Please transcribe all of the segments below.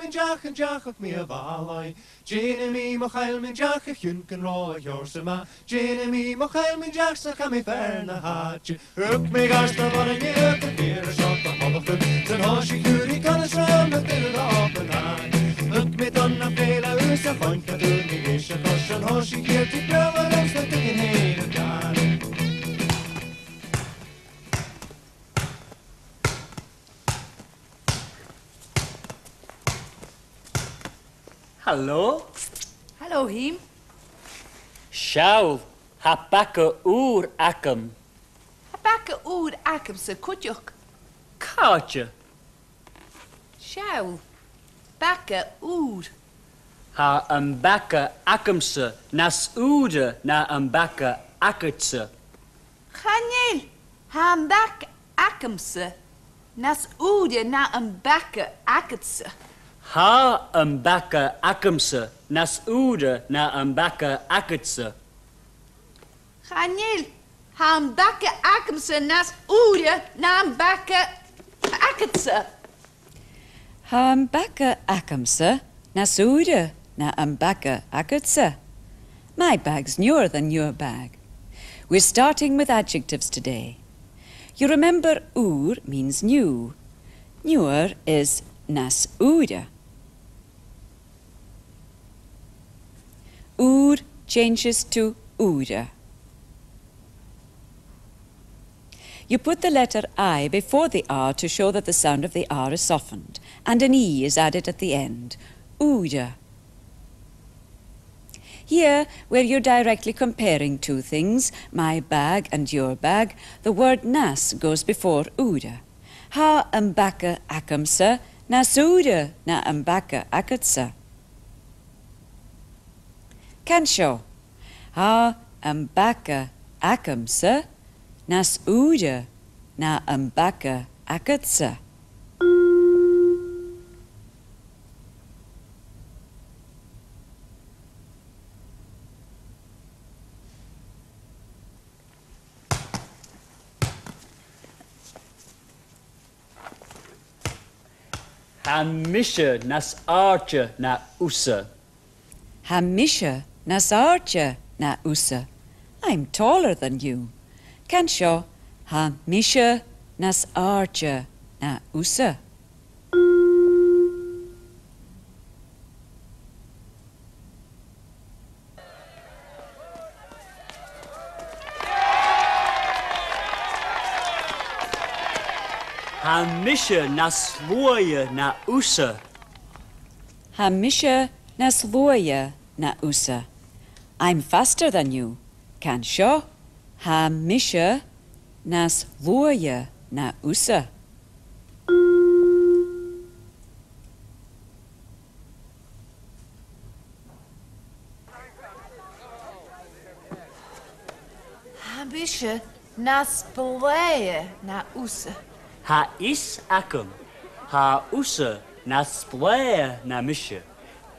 min jach and jach of me a valai. Jane me mochail min jach a hunken raw yorsama. Jane me mochail min jach sa kami ferna hatch. Hook me gosh the one me up and beer a shot the hollow. Then hoshi curie gonna slam the dinner off and hand. Hook me done a fail a us a funk a do me wish a gosh and hoshi here to grow and else the thing in hain and dan. Hallo? Hallo, Hím. Shaul, ha bacca úr acam. Ha bacca úr acam sa cwtioch. Carja. Shaul. Bacca úr. Ha bacca acamsa nas úda na bacca acatsa. Chanel. Ha bacca acamsa. Nas údia na bacca acatsa. Ha bacca acamsa nas úda na bacca acatsa. Chanel. Ha bacca acamsa nas údia na bacca acatsa. Ha bacca acamsa nas úda na bacca acatsa. My bag's newer than your bag. We're starting with adjectives today. You remember úr means new. Newer is nas úda. Úr changes to úda. You put the letter I before the R to show that the sound of the R is softened, and an E is added at the end. Úda. Here, where you're directly comparing two things, my bag and your bag, the word nas goes before úda. Ha bacca acamsa, nas úda na bacca acatsa. Can show. Ha bacca acamsa, nas úda na bacca acatsa. Hamisha nas archa na usa. Hamisha nas archa na usa. I'm taller than you. Can show. Hamisha nas archa na usa. Hamisha nas loya na usa. Hamisha nas loya na usa. I'm faster than you. Can show. Hamisha nas loya na usa. Hamisha nas playa na usa. Ha is acum. Ha usa nas playa na misha.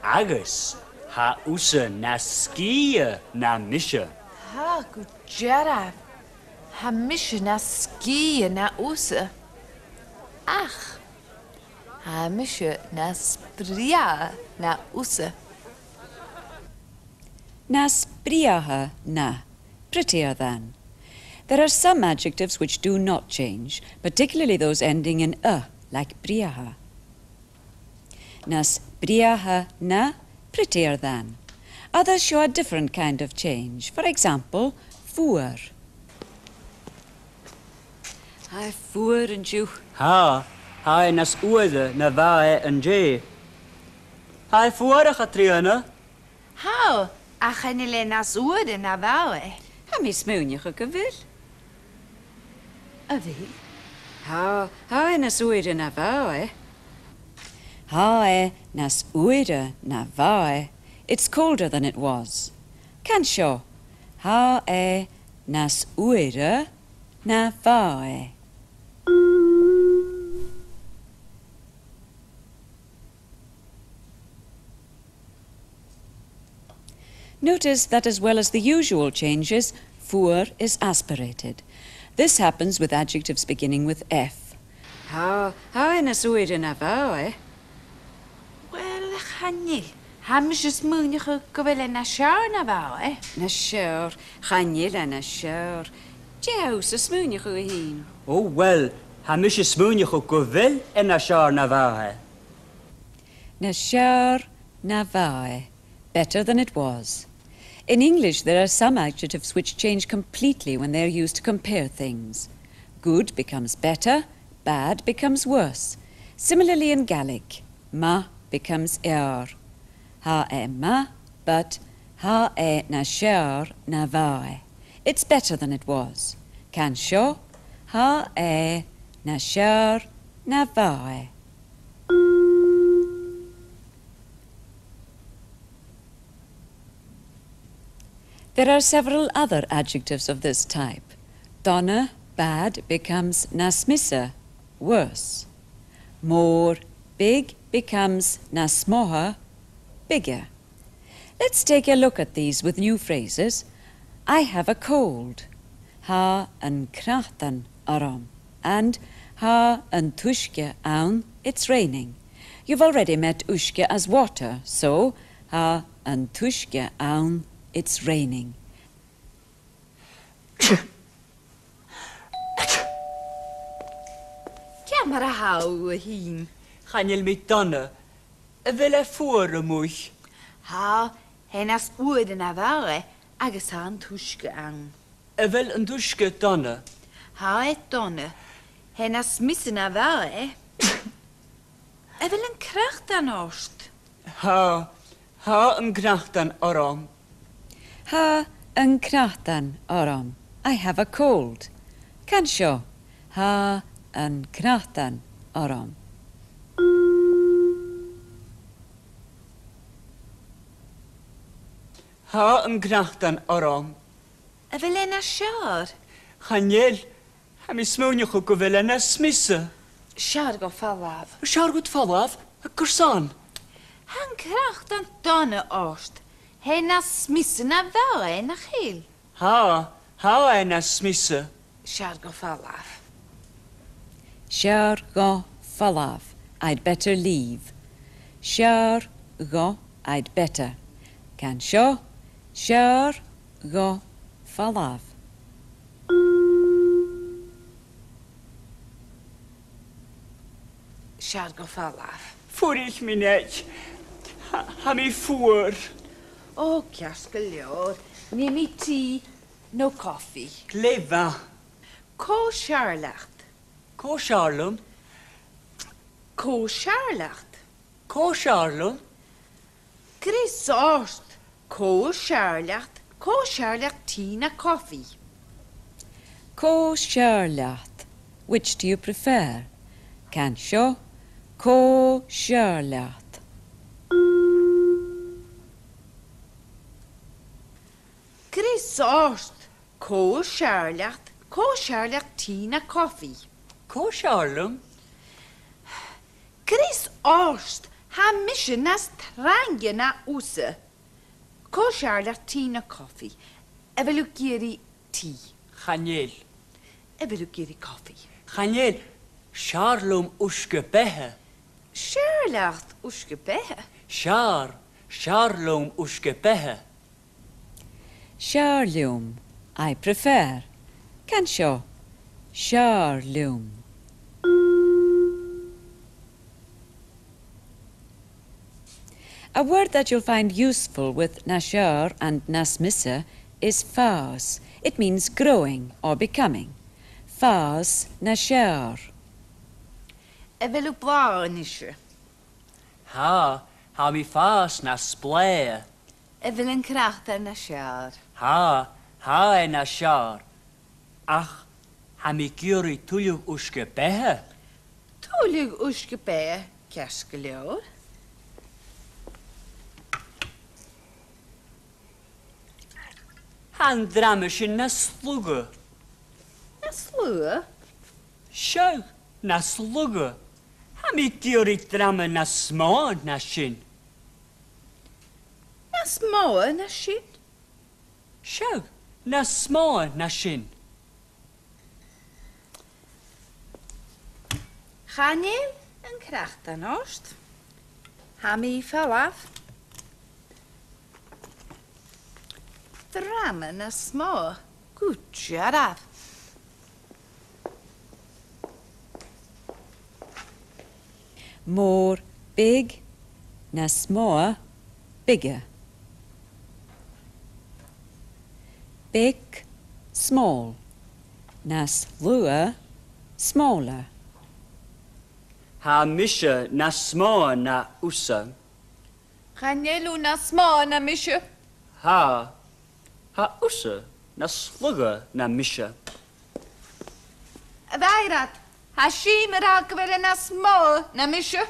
Agus. Ha usa nas skia na misha. Ha gujarav. Hamisha nas skia na usa. Ach. Hamisha nas bria na usa. Nas briaha na. Prettier than. There are some adjectives which do not change, particularly those ending in a, like briaha. Nas briaha na, prettier than. Others show a different kind of change. For example, fuer. I fuer and you. Ha nas uada na vae and jay. Hi fuara chatriana. How? Achanile nas ude na vawe. Ha mi smoonje gewil. A vi? Ha nas uide na vae. Ha nas uide na vae. It's colder than it was. Can show. Ha nas uide na vae. Notice that as well as the usual changes, fuer is aspirated. This happens with adjectives beginning with F. Ha nas uide na vae. Hanni, hamis is mwynich o gyfele na siar na fawr, Na siwr, chanila na siwr. Jaws, ys mwynich o hyn. Oh, wel, ha mis je smoenje gekovel en na siar na vahe. Na siwr na vae. Better than it was. In English, there are some adjectives which change completely when they are used to compare things. Good becomes better, bad becomes worse. Similarly in Gaelic, ma becomes Ha e ma, but ha e na siar na vae. It's better than it was. Can sho, ha e na siar na vae. There are several other adjectives of this type. Donna, bad, becomes nasmissa, worse. More, big, becomes nasmoha, bigger. Let's take a look at these with new phrases. I have a cold. Ha an krachtan aram. And ha an tushke aun, it's raining. You've already met ushke as water, so ha an tushke aun, it's raining. Camera hau hyn. Chanel mi donne, vil jeg fore moich. Ha, hennas oede na fawr, agus han tuske ang. Vil en duske donne. Ha et donne, hennas misse na fawr, vil en kracht an ost. Ha en grachtan aram. Ha an krachtan aram. I have a cold. Can sho. Ha an krachtan aram. Ha en grachtan aram. Vil en a siar. Chanel, ha mi smoenje gekovel en na smisse. Siar go fallaf. Siar goed valaf, a kursan. Han kracht an donne ost. Hennas misse na fawr na chil. Ha en na smisse. Siar go fallaf. Shar go falav. I'd better leave. Shar go, I'd better. Can sho. Shar go falav. Siar go fallaf. Voor ich mi net. Ha mi voor. O, casgalior. Neem i tea, no coffee. Kleva. Co siarlacht. Ko Charlum. Co siarlacht. Ko Charlum. Chris ost. Co siarlacht. Co siarlacht tea na coffee. Ko sharlath. Which do you prefer? Can sho. Ko sharlath. Chris ost. Co siarlacht. Co siarlacht tea na coffee. Ko Charlum. Chris ost. Ha mission nas trange na use. Co siarlacht tea na coffee. Evelw giri tea. Chanel. Evelw giri coffee. Chanel. Charlum uske behe. Siarlacht uske behe. Charlum uske behe. Sharlum. I prefer. Can sho. Sharlum. A word that you'll find useful with nashar and nasmissa is fas. It means growing or becoming. Fas nashar. Evelw blaunische. Ha mi fas na splea. Evel een kracht en na siar. Ha en na siar. Ach, ha mi gyri tuliw uske behe. Tolig uske be, casgalior. Han drameshin na sluge. Na slua. Sjau, na sluge. Ha mi gyri drame na sma na shin. Na smoa na shit. Sjau, na sma na shin. Chanel een kracht en ost. Ha mi falaf. Dramen a små. Good job. More big na små, bigger. Big, small. Na slua, smaller. Ha misha na små na usa. Chanelu na små na misje. Ha usa na slugga na misha. Vairat. Ha shimer alkvere na små na misje.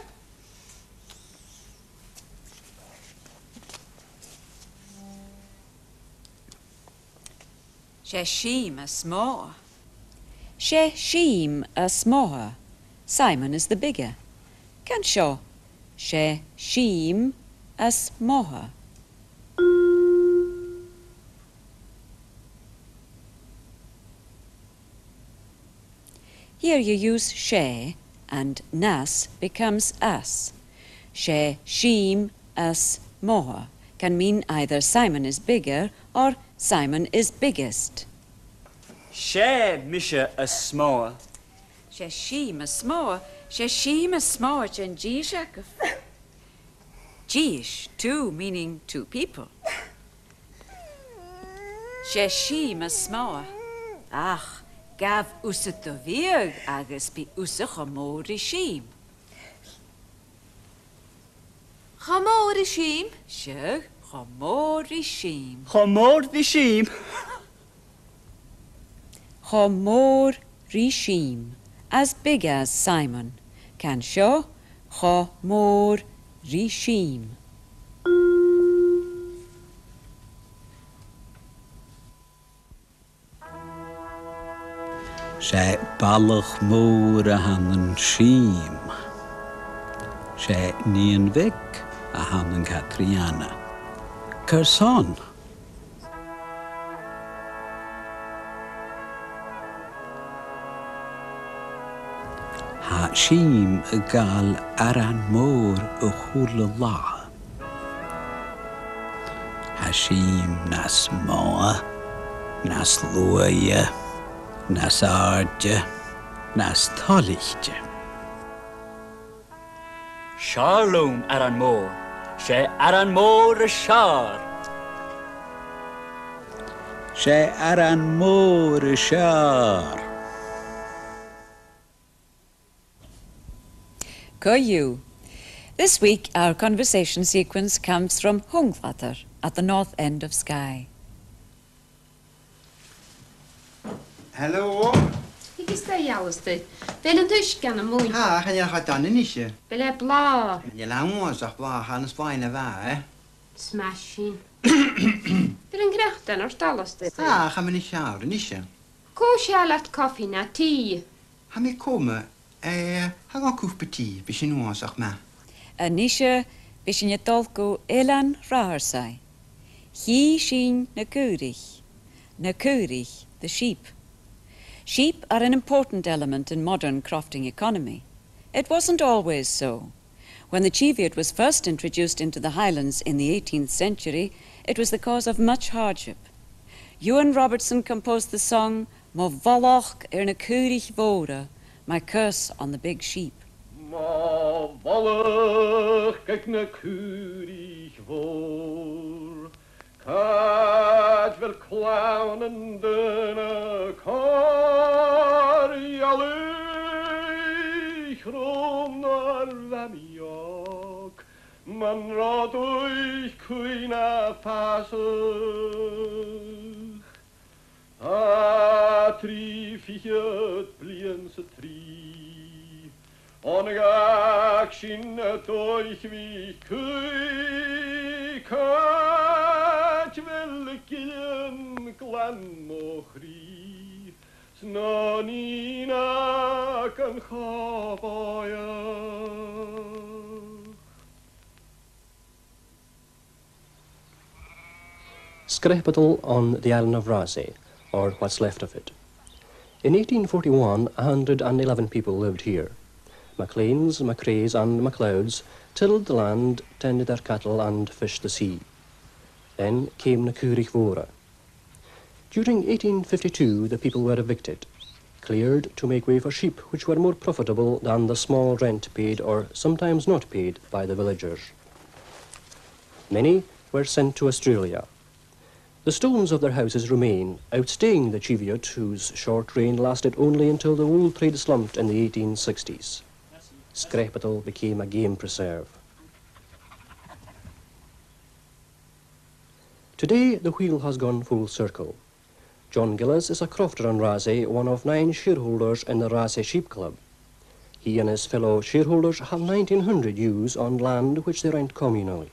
She sheem a små. She sheem a små. Simon is the bigger. Can show. She sheem a små. Here you use she and nas becomes as. She sheem as små can mean either Simon is bigger or Simon is biggest. She misha a små. She sheem a små. She sheem a små chen jishak. Jish, two meaning two people. She sheem a små. Ach, gav uset to virg agus bi usach a mori sheem. Chamori shim. Sure, a mori sheem. Chomor the sheep. Chomor Rishim, as big as Simon. Can show Chomor Rishim. Sé ballach mór a hanan síim. Sé níon vic a hanan Catriana. Curson. Ha síim a gal aran mór a chula lá. Ha síim nas móa, nas luaia, nas ardja, nas talichtja. Shalom aran mór. She aran mór a shar. Sé aran mór a siar. Koyu. This week our conversation sequence comes from Hungvatar at the north end of Skye. Hello. Higis da jauste. Velen tushkan a mwy. Ha, gaan je gaat dan niet je? Bele bla. Je lang was toch wel gaan spijnen waar, hè? Smashing. Velen grachten or stallaste. Ha, gaan we niet sjouwen, niet je? Ko shalat koffie na tea. Ga me komen. Ga gaan koefpetie, bis je nu aan zeg maar. Anisha bishin tolku elan raharsai. He shin nakurich. Nakurich, the sheep. Sheep are an important element in modern crofting economy. It wasn't always so. When the Cheviot was first introduced into the Highlands in the 18th century, it was the cause of much hardship. Ewan Robertson composed the song Mo Volach na Curich Vora, my curse on the big sheep. Ma volach na Curich Vor, Kat wel clownen den kar jalich rom nar vamiok, man rad euch kuina passig. A tri fiet bliense tri, ongak sin euch wie kui kat velkien glan mochri, snonina kan chavaya. Scriptal on the island of Rasay, or what's left of it. In 1841, 111 people lived here. MacLeans, MacRaes and MacLeods tilled the land, tended their cattle and fished the sea. Then came the Cúrich Mhóra. During 1852 the people were evicted, cleared to make way for sheep which were more profitable than the small rent paid or sometimes not paid by the villagers. Many were sent to Australia. The stones of their houses remain, outstaying the Cheviot, whose short reign lasted only until the wool trade slumped in the 1860s. Scrapetal became a game preserve. Today the wheel has gone full circle. John Gillis is a crofter on Raasay, one of 9 shareholders in the Raasay Sheep Club. He and his fellow shareholders have 1,900 ewes on land which they rent communally.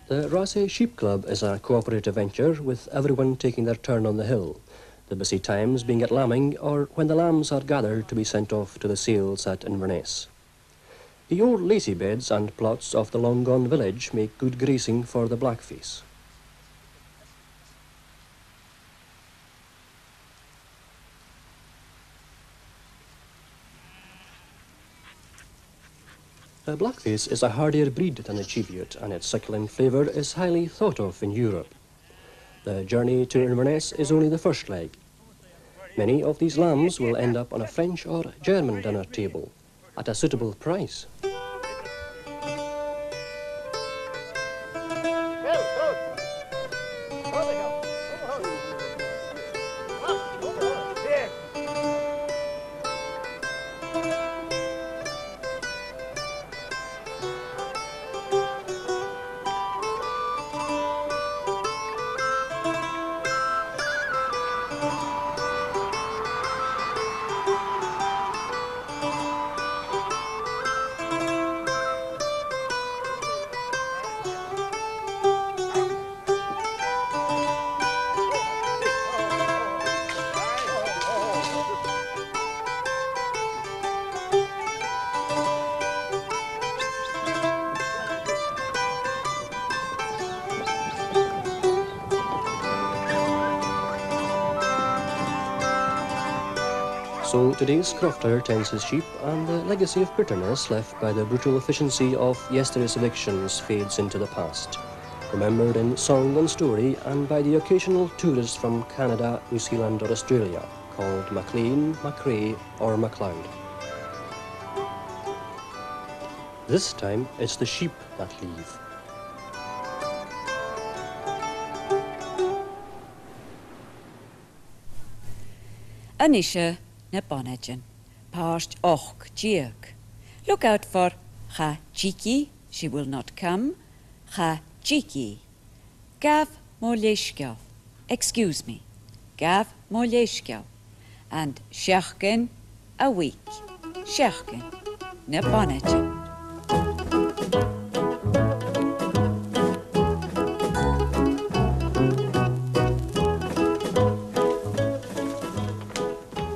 The Raasay Sheep Club is a cooperative venture with everyone taking their turn on the hill, the busy times being at lambing or when the lambs are gathered to be sent off to the sales at Inverness. The old lacy beds and plots of the long-gone village make good grazing for the blackface. The blackface is a hardier breed than the Cheviot, and its succulent flavour is highly thought of in Europe. The journey to Inverness is only the first leg. Many of these lambs will end up on a French or German dinner table at a suitable price. So today's crofter tends his sheep, and the legacy of bitterness left by the brutal efficiency of yesterday's evictions fades into the past, remembered in song and story and by the occasional tourist from Canada, New Zealand or Australia, called MacLean, MacRae or MacLeod. This time it's the sheep that leave. Anisha na Bonagin, past och Giak. Look out for cha Chiki, she will not come, cha Chiki. Gav Moleshkov, excuse me, Gav Moleshkov, and Shechkin a week, Shechkin na Bonagin.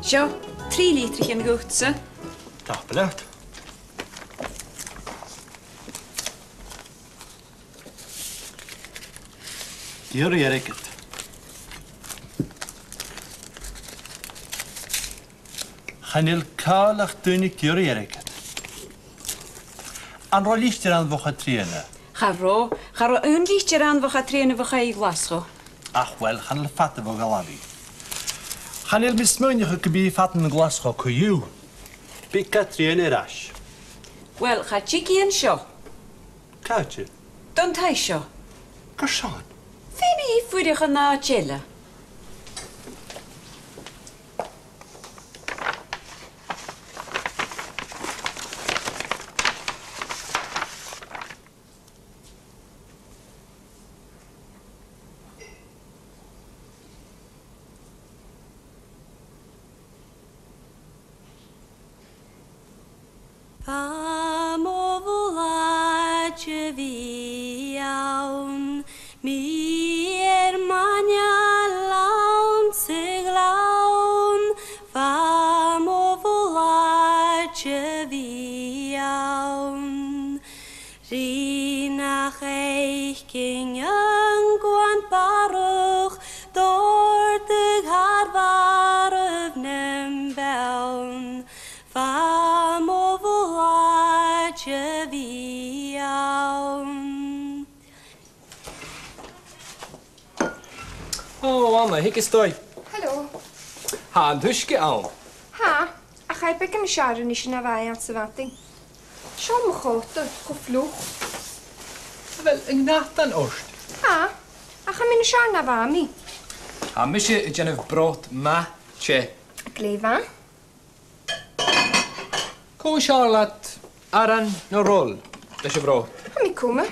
Sjo, 3 liter in goedse. Tappelert. Hier ik het. Chanil kaalach dunig hier ik het. An rolichter aan wocha trainen. Garo een lichtje aan we gaan trainen, we gaan je glasgo. Ach wel, chanil fatten we galavi. Chanil mismunige gebied fatten een glasgo kuju. Pika trainen rash. Wel, ga Chiki en Sjo. Kaatje. Don't hij Sjo. Kashan. Fini voor de gaan chillen. King young Baruch, iawn, fam o fwladje fi iawn. Oh, Anna, hick is toi. Hallo. Ha, duske aan. Ha, a chai beg am siarad ni sy'n afai an syfading. Siol mo chwt o chwflwch. Wel, yng Ngatan Ost. Ha, a chai mynd siarad na fa mi. Ha, misje het jenef brood ma, tje. A gleifa. Ko Charlotte, aran no rol. Das je brood. A mi cwma.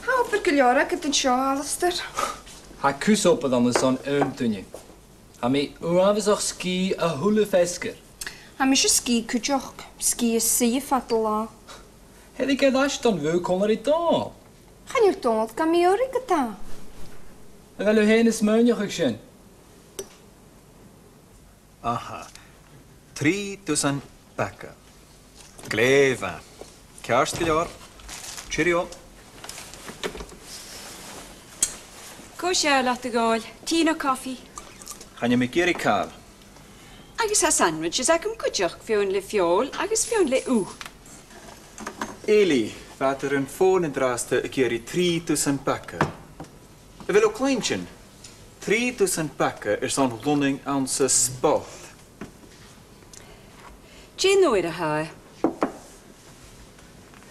Ha, op yr gyliora gyda'n sio, Alistair. Ha, kus op dan de zon tunje. Ha, mi uafes och ski a hule fesker. A mi eisiau sgi cwdioch. Sgi y syf adl o. Hedi gedd ashton fu konar i da. Chan yw'r dod gan mi o'r i gyda. Wel, u heen is meunjoch ik sjen. Aha. 3000 bacca. Gleifa. Kjærst giljar. Cheerio. Go Charlotte y gol. Tea o coffi. Chan yw'n geri cael. Agus ha sandwiches ac am cwdioch fiwn le fiol, agus fiwn le w. Eli, wat er een ffôn in draaste ik geri 3000 bacca. Wil ook kleintje. 3000 bacca is zo'n lonning aan zijn spot. Jane nooit a ha.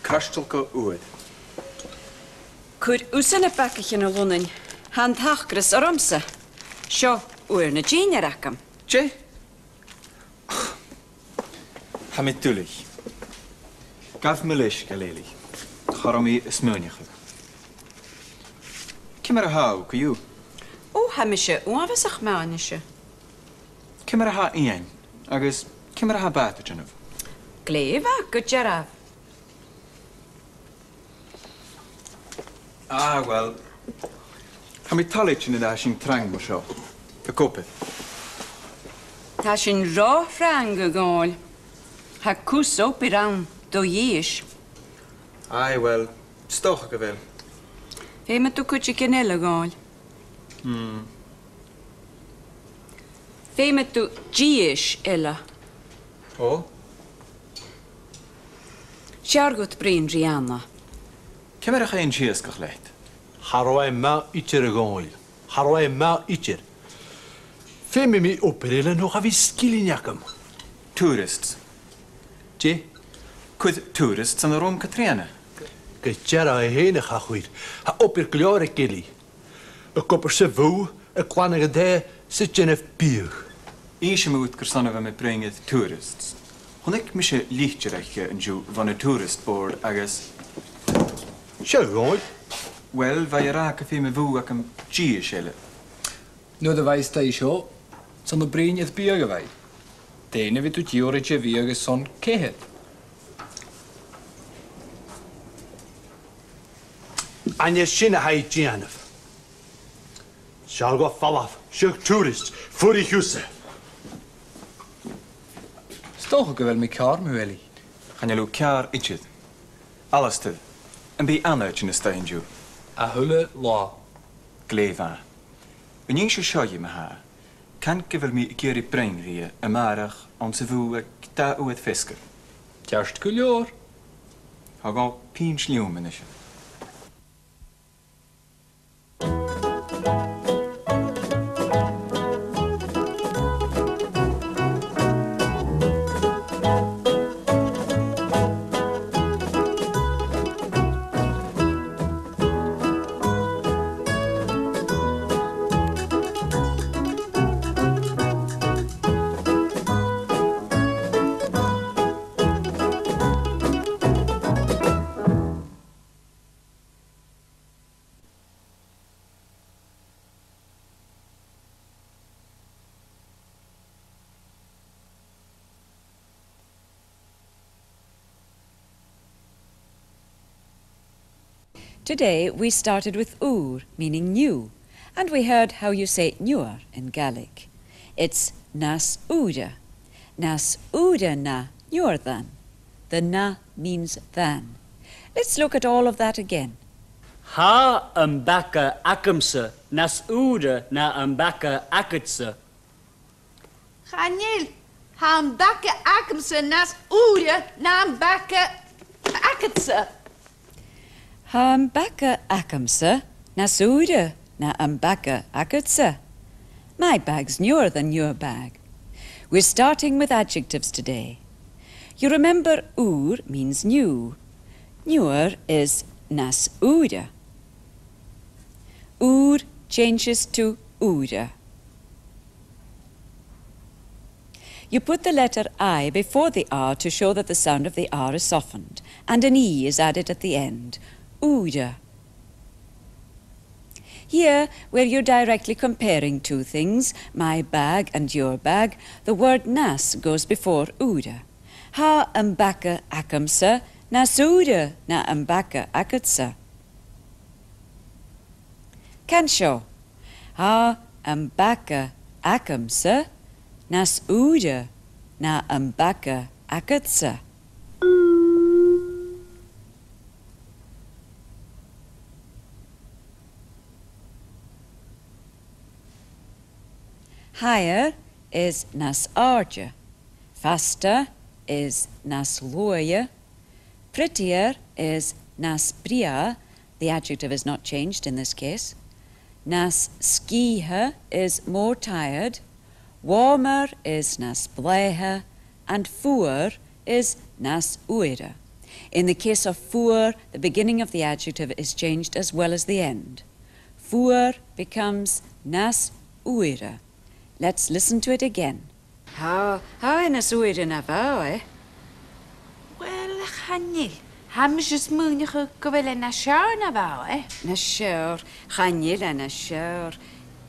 Kastelke oed. Cwyd wsan y bacach yn y lwnin. Hand hachgris o'r amser. Sio, wyr na Jane ar acam. Je? Ha met tulig. Gaf me lish, Galeli. Charami smeunig. Kim er hau, ku O, hamisje, oafes ach maanisje. Kim er ha een, agus kim er ha batertjenov. Gleva, good jaraf. Ah, wel. Ha met talich in de dashing trang mo sio. De kopet. Ta sy'n ro ffrang y gol. Ha cws op i rawn, do ieis. Ai, wel. Stoch gewel. Fe ma tu cwtsi genel y gol. Fe ma tu ieis ella. O? Siargot brin Rihanna. Kim er geen cheers geleid. Harwai ma itir y gôl. Harwai ma itir. Fe mi operele nog a fi skilin jakam. Tourists. Je? Cwyd tourists yn yr Rome Catriana. Gytjara e heen ga chwyd. Ha oper glore gili. Y kopper se fw, y kwanig y de, se genef bier. Eisiau mwyd gyrson efo me brengydd tourists. Hwn ik mysio lichtje reiche yn jw van y tourist board agus... Sio gôl? Wel, fai ra café me fw ac am gia siele. Nu de wijs dat je zo'n de brein het bier gewijd. De ene weet het joretje weer zo'n kehet. Anja sinne hai gianef. Sjal go fallaf, sjök tourist, voor die husse. Stoch ik wel met kar, Mueli. Gaan jullie elkaar itchet. Alles te. En bij aanuitje in de steen jw. A hulle la. Gleva. Een eentje schaje me ha. Kan ik wel me een keer brengen rie, en marig, aan ze voel ik daar uit visker. Juist kuljoor. Ha gaan pinch nieuw is. Today we started with ŵr, meaning new, and we heard how you say newer in Gaelic. It's nas úda. Nas úda na newer than. The na means than. Let's look at all of that again. Ha bacca acamsa nas úda na an bacca acatsa. Chanil, ham backe akamse nas oere nam backe akatse. Ham bacca acamsa, nas úda na an bacca acatsa. My bag's newer than your bag. We're starting with adjectives today. You remember úr means new. Newer is nas úda. Úr changes to úda. You put the letter I before the R to show that the sound of the R is softened, and an E is added at the end. Úda. Here, where you're directly comparing two things, my bag and your bag, the word nas goes before úda. Ha bacca acamsa, nas úda na bacca acatsa. Cansio. Ha bacca acamsa, nas úda na bacca acatsa. Higher is nas arja. Faster is nas loya. Prettier is nas bria. The adjective is not changed in this case. Nas skiha is more tired. Warmer is nas bleha. And fuer is nas uira. In the case of fuer, the beginning of the adjective is changed as well as the end. Fuer becomes nas uira. Let's listen to it again. How nas uira na vau, Wel, Chanil, ham is moenige gwele na siar na vau, Na siwr, chanil a na siwr.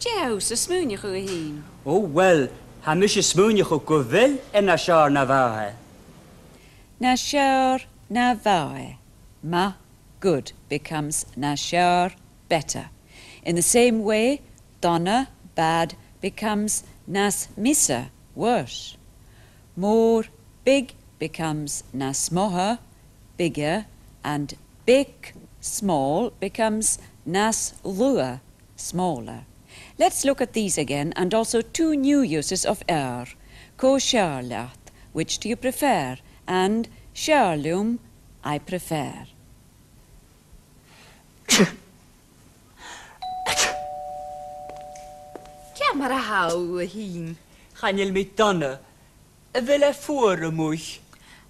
Jaws, ys mwyn i'ch o hyn. Oh, well, ha mis smúnich o govel en a siar na vahe. Na siwr na vau. Ma, good, becomes na siwr, better. In the same way, donna, bad, becomes nas missa, worse. More, big, becomes nas moha, bigger, and big, small, becomes nas lua, smaller. Let's look at these again, and also two new uses of ko charlath, which do you prefer, and charlum, I prefer. Camera hau hyn. Chanil mi donna, y fel e ffwr y mwych.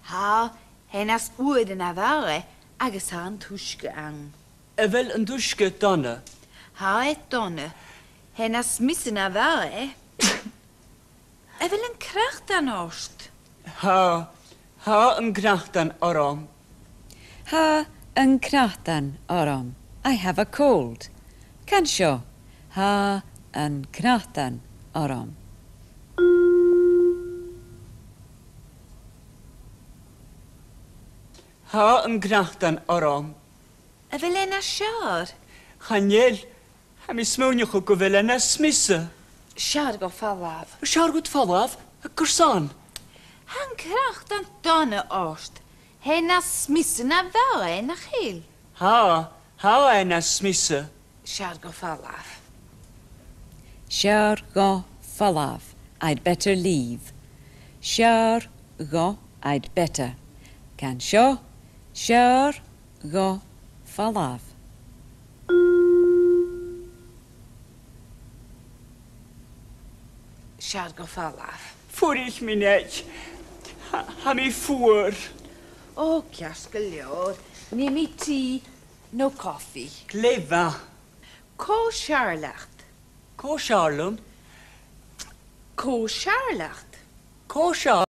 Ha, henas oere na vau, agus han tuske ang. Y fel yn dwysgu donna. Ha et donne. Henas misse na vau, vil en kracht an orst. Ha yn grachtan orom. Ha yn kratan orom. I have a cold. Cansio. Ha yn kratan orom. Ha yn grachtan orom. Vil en a siar. Chanil, ha mi smúnich o govel en a smisse. Siar go fallaf. Siar goed fallaf, y gyrsan. Han kracht an donne orst. Henas misse na vau, na chil. Ha en a smisse. Siar go fallaf. Siar go falav. I'd better leave. Siar go, I'd better. Cansio. Siar go falav. Siar go fallaf. Fwrich mi net. Ha mi ffwr. O, ciasgalior. Ni mi tea, no coffee. Glefa. Co charlacht. Co siarlum. Co charlacht. Co siar.